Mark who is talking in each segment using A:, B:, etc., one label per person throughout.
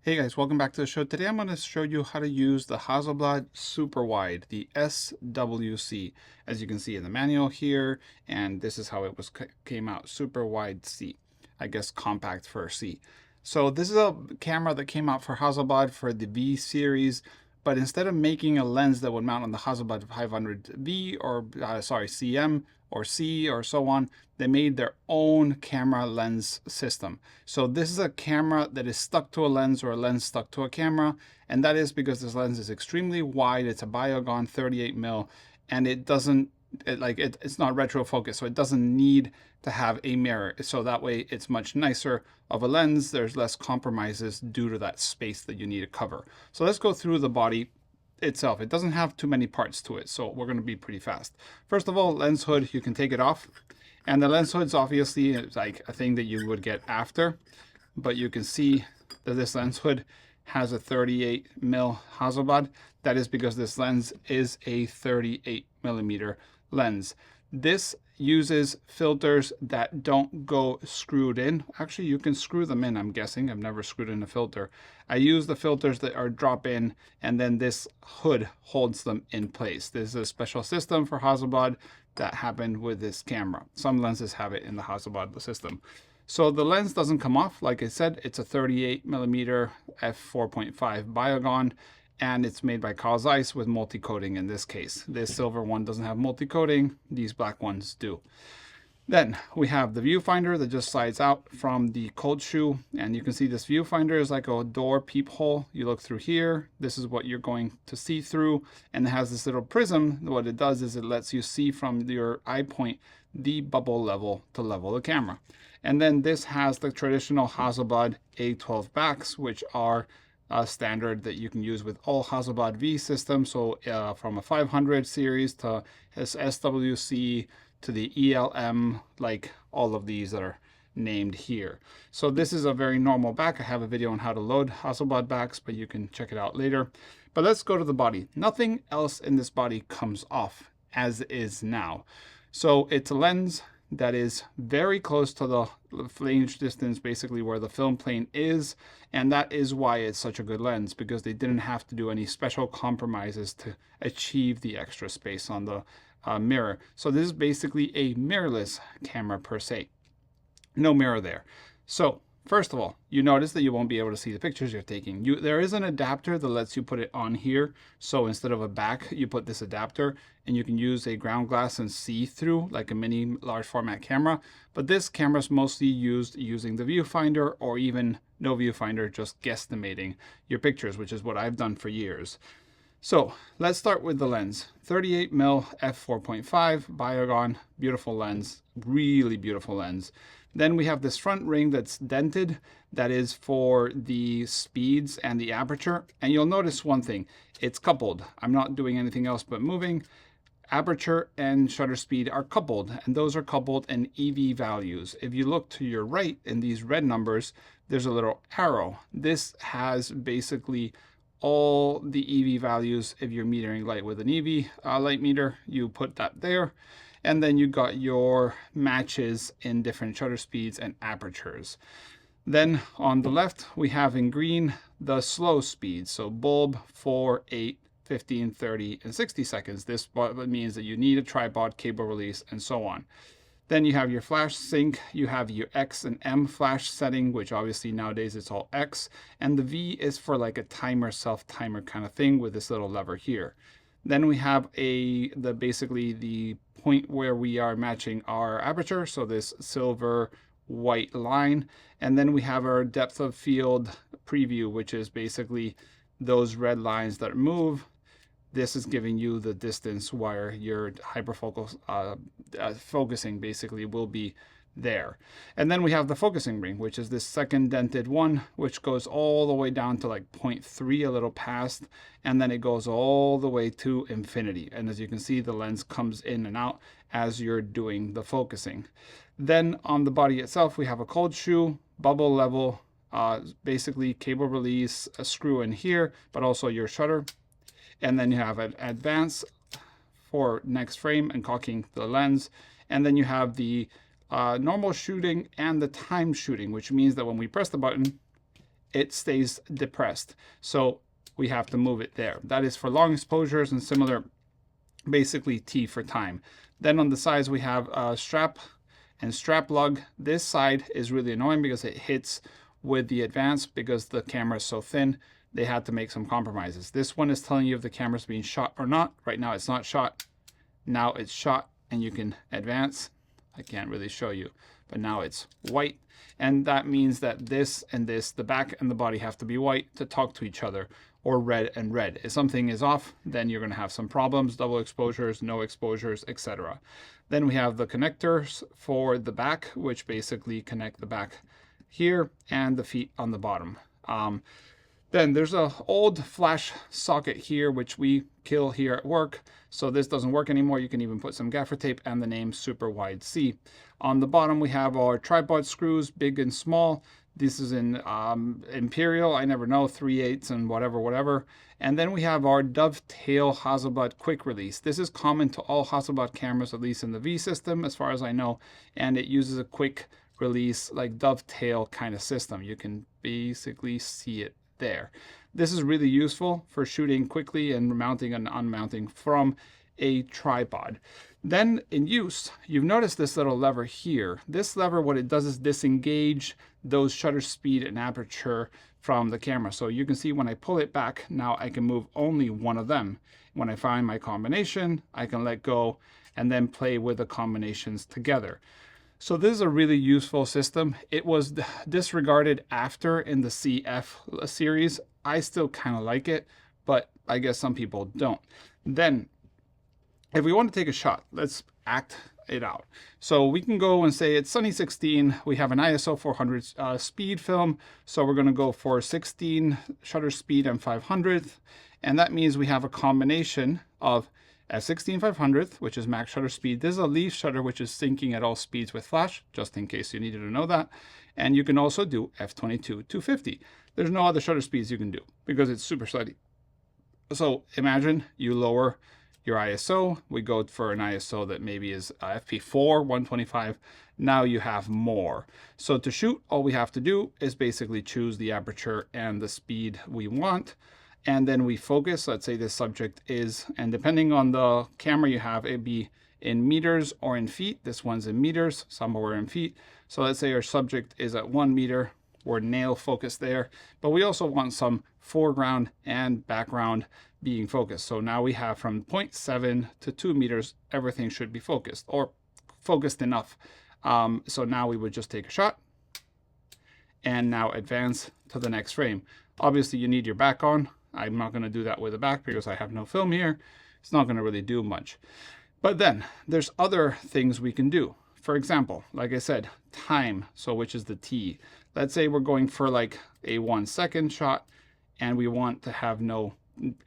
A: Hey guys, welcome back to the show. Today I'm going to show you how to use the Hasselblad Super Wide, the SWC, as you can see in the manual here, and this is how it came out, Super Wide C, I guess compact for C. So this is a camera that came out for Hasselblad for the V series, but instead of making a lens that would mount on the Hasselblad 500V or CM or C or so on, they made their own camera lens system. So this is a camera that is stuck to a lens or a lens stuck to a camera, and that is because this lens is extremely wide. It's a Biogon 38mm, and it's not retro focus, so it doesn't need to have a mirror. So that way it's much nicer of a lens. There's less compromises due to that space that you need to cover. So let's go through the body itself. It doesn't have too many parts to it, so we're going to be pretty fast. First of all, lens hood, you can take it off. And the lens hood's obviously like a thing that you would get after, but you can see that this lens hood has a 38mm Hasselblad. That is because this lens is a 38mm lens. This uses filters that don't go screwed in. Actually, you can screw them in, I'm guessing. I've never screwed in a filter. I use the filters that are drop in, and then this hood holds them in place. This is a special system for Hasselblad that happened with this camera. Some lenses have it in the Hasselblad system. So the lens doesn't come off. Like I said, it's a 38mm f4.5 Biogon, and it's made by Carl Zeiss with multi-coating in this case. This silver one doesn't have multi-coating, these black ones do. Then we have the viewfinder that just slides out from the cold shoe, and you can see this viewfinder is like a door peephole. You look through here, this is what you're going to see through, and it has this little prism. What it does is it lets you see from your eye point the bubble level to level the camera. And then this has the traditional Hasselblad A12 backs, which are standard that you can use with all Hasselblad V systems. So from a 500 series to SWC to the ELM, like all of these that are named here. So this is a very normal back. I have a video on how to load Hasselblad backs, but you can check it out later. But let's go to the body. Nothing else in this body comes off as is now. So it's a lens that is very close to the flange distance, basically where the film plane is, and that is why it's such a good lens, because they didn't have to do any special compromises to achieve the extra space on the mirror. So this is basically a mirrorless camera per se. No mirror there. So first of all, you notice that you won't be able to see the pictures you're taking. There is an adapter that lets you put it on here. So instead of a back, you put this adapter, and you can use a ground glass and see through like a mini large format camera. But this camera is mostly used using the viewfinder, or even no viewfinder, just guesstimating your pictures, which is what I've done for years. So let's start with the lens. 38mm f4.5 Biogon, beautiful lens, really beautiful lens. Then we have this front ring that's dented. That is for the speeds and the aperture. And you'll notice one thing, it's coupled. I'm not doing anything else but moving. Aperture and shutter speed are coupled, and those are coupled in EV values. If you look to your right in these red numbers, there's a little arrow. This has basically all the EV values. If you're metering light with an EV light meter, you put that there. And then you got your matches in different shutter speeds and apertures. Then on the left, we have in green the slow speeds. So bulb, 4, 8, 15, 30, and 60 seconds. This means that you need a tripod, cable release, and so on. Then you have your flash sync, you have your X and M flash setting, which obviously nowadays it's all X, and the V is for like a timer, self-timer kind of thing with this little lever here. Then we have basically the point where we are matching our aperture, so this silver white line, and then we have our depth of field preview, which is basically those red lines that move. This is giving you the distance where your hyperfocal focusing basically will be there. And then we have the focusing ring, which is this second dented one, which goes all the way down to like 0.3, a little past, and then it goes all the way to infinity. And as you can see, the lens comes in and out as you're doing the focusing. Then on the body itself, we have a cold shoe, bubble level, basically cable release, a screw in here, but also your shutter. And then you have an advance for next frame and cocking the lens. And then you have the normal shooting and the time shooting, which means that when we press the button, it stays depressed. So we have to move it there. That is for long exposures and similar, basically T for time. Then on the sides we have a strap and strap lug. This side is really annoying because it hits with the advance because the camera is so thin. They had to make some compromises. This one is telling you if the camera's being shot or not. Right now it's not shot. Now it's shot and you can advance. I can't really show you, but now it's white. And that means that this and this, the back and the body, have to be white to talk to each other, or red and red. If something is off, then you're going to have some problems, double exposures, no exposures, etc. Then we have the connectors for the back, which basically connect the back here and the feet on the bottom. Then there's an old flash socket here, which we kill here at work. So this doesn't work anymore. You can even put some gaffer tape and the name Super Wide C. On the bottom, we have our tripod screws, big and small. This is in Imperial, I never know, 3/8 and whatever. And then we have our dovetail Hasselblad quick release. This is common to all Hasselblad cameras, at least in the V system, as far as I know. And it uses a quick release, like dovetail kind of system. You can basically see it there. This is really useful for shooting quickly and mounting and unmounting from a tripod. Then in use, you've noticed this little lever here. This lever, what it does is disengage those shutter speed and aperture from the camera. So you can see when I pull it back, now I can move only one of them. When I find my combination, I can let go and then play with the combinations together. So this is a really useful system. It was disregarded after in the CF series. I still kind of like it, but I guess some people don't. Then, if we want to take a shot, let's act it out. So we can go and say it's Sunny 16. We have an ISO 400 speed film. So we're going to go for 16 shutter speed and 500th. And that means we have a combination of f16 500th, which is max shutter speed. This is a leaf shutter, which is syncing at all speeds with flash, just in case you needed to know that. And you can also do f22 250. There's no other shutter speeds you can do because it's super steady. So imagine you lower your ISO. We go for an ISO that maybe is Fp4 125. Now you have more. So to shoot, all we have to do is basically choose the aperture and the speed we want. And then we focus. Let's say this subject is, and depending on the camera you have, it'd be in meters or in feet. This one's in meters, somewhere in feet. So let's say our subject is at 1 meter. We're nail focused there, but we also want some foreground and background being focused. So now we have from 0.7 to 2 meters, everything should be focused or focused enough. So now we would just take a shot and now advance to the next frame. Obviously you need your back on. I'm not going to do that with the back because I have no film here. It's not going to really do much. But then there's other things we can do. For example, like I said, time, so which is the T. Let's say we're going for like a 1 second shot and we want to have no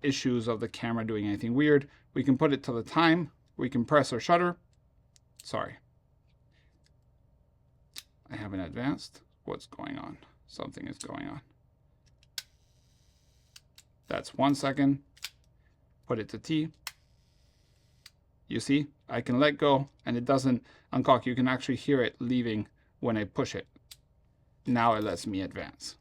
A: issues of the camera doing anything weird. We can put it to the time. We can press our shutter. Sorry. I haven't advanced. What's going on? Something is going on. That's 1 second. Put it to T. You see, I can let go and it doesn't uncock. You can actually hear it leaving when I push it. Now it lets me advance.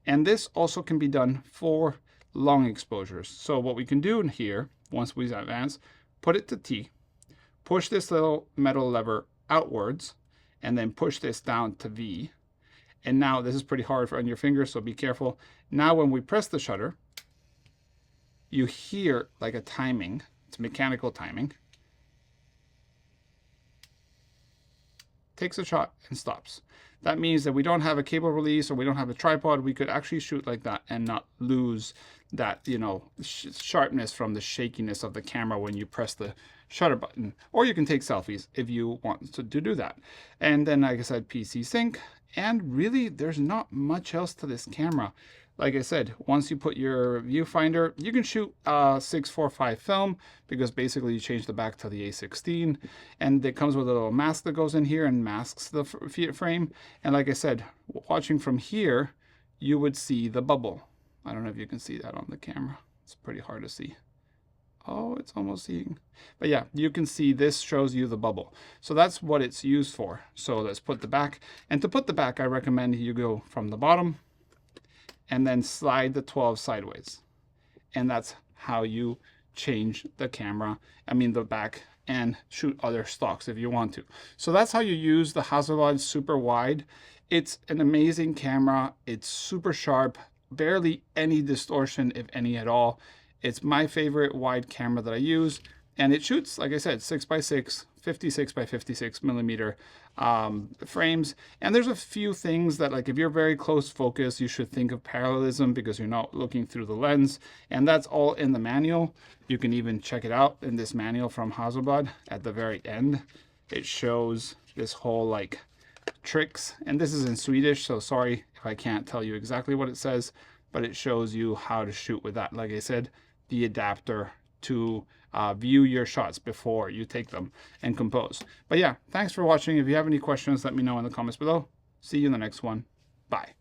A: And this also can be done for long exposures. So what we can do in here, once we advance, put it to T, push this little metal lever outwards, and then push this down to V. And now this is pretty hard on your fingers, so be careful. Now when we press the shutter, you hear like a timing. It's mechanical timing. Takes a shot and stops. That means that we don't have a cable release or we don't have a tripod. We could actually shoot like that and not lose that, you know, sharpness from the shakiness of the camera when you press the shutter button. Or you can take selfies if you want to do that. And then, like I said, PC sync. And really, there's not much else to this camera. Like I said, once you put your viewfinder, you can shoot 645 film because basically you change the back to the A16, and it comes with a little mask that goes in here and masks the frame. And like I said, watching from here, you would see the bubble. I don't know if you can see that on the camera. It's pretty hard to see. Oh, it's almost seeing. But yeah, you can see this shows you the bubble. So that's what it's used for. So let's put the back. And to put the back, I recommend you go from the bottom and then slide the 12 sideways. And that's how you change the camera, the back, and shoot other stocks if you want to. So that's how you use the Hasselblad super wide. It's an amazing camera. It's super sharp, barely any distortion, if any at all. It's my favorite wide camera that I use, and it shoots, like I said, 6x6, 56x56 millimeter frames. And there's a few things that, like, if you're very close focus, you should think of parallelism because you're not looking through the lens, and that's all in the manual. You can even check it out in this manual from Hasselblad. At the very end, it shows this whole like tricks, and this is in Swedish, so sorry if I can't tell you exactly what it says, but it shows you how to shoot with that. Like I said, the adapter to view your shots before you take them and compose. But yeah, thanks for watching. If you have any questions, let me know in the comments below. See you in the next one. Bye.